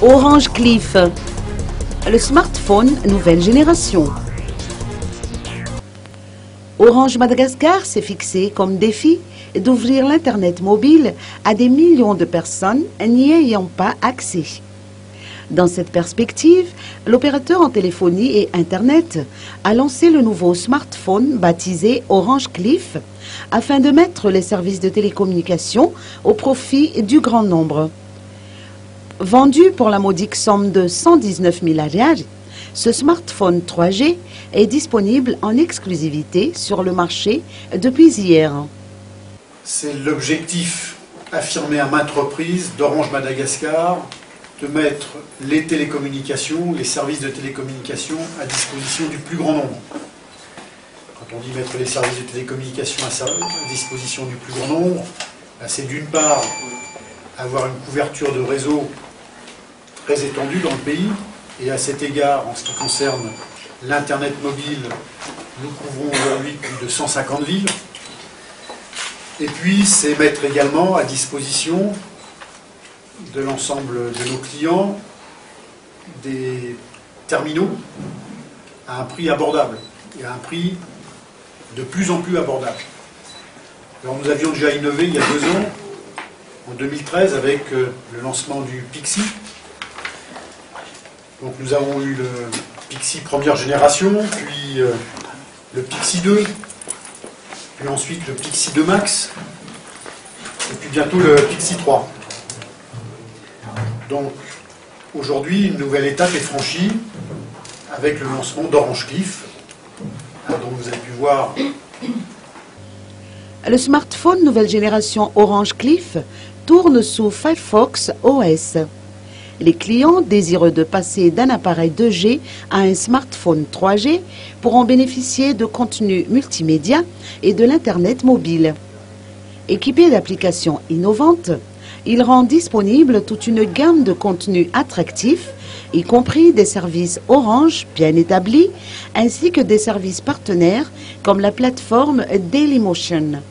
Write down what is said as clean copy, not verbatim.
Orange Cliff, le smartphone nouvelle génération. Orange Madagascar s'est fixé comme défi d'ouvrir l'Internet mobile à des millions de personnes n'y ayant pas accès. Dans cette perspective, l'opérateur en téléphonie et Internet a lancé le nouveau smartphone baptisé Orange Cliff afin de mettre les services de télécommunication au profit du grand nombre. Vendu pour la modique somme de 119 000 rials, ce smartphone 3G est disponible en exclusivité sur le marché depuis hier. C'est l'objectif affirmé à maintes reprises d'Orange Madagascar de mettre les télécommunications, les services de télécommunication à disposition du plus grand nombre. Quand on dit mettre les services de télécommunication à disposition du plus grand nombre, c'est d'une part avoir une couverture de réseau très étendue dans le pays, et à cet égard, en ce qui concerne l'Internet mobile, nous couvrons aujourd'hui plus de 150 villes. Et puis, c'est mettre également à disposition de l'ensemble de nos clients des terminaux à un prix abordable, et à un prix de plus en plus abordable. Alors, nous avions déjà innové il y a 2 ans, en 2013, avec le lancement du Pixi. Donc nous avons eu le Pixi première génération, puis le Pixi 2, puis ensuite le Pixi 2 Max, et puis bientôt le Pixi 3. Donc aujourd'hui, une nouvelle étape est franchie avec le lancement d'Orange Cliff, dont vous avez pu voir. Le smartphone nouvelle génération Orange Cliff tourne sous Firefox OS. Les clients désireux de passer d'un appareil 2G à un smartphone 3G pourront bénéficier de contenus multimédia et de l'Internet mobile. Équipé d'applications innovantes, il rend disponible toute une gamme de contenus attractifs, y compris des services Orange bien établis, ainsi que des services partenaires comme la plateforme Dailymotion.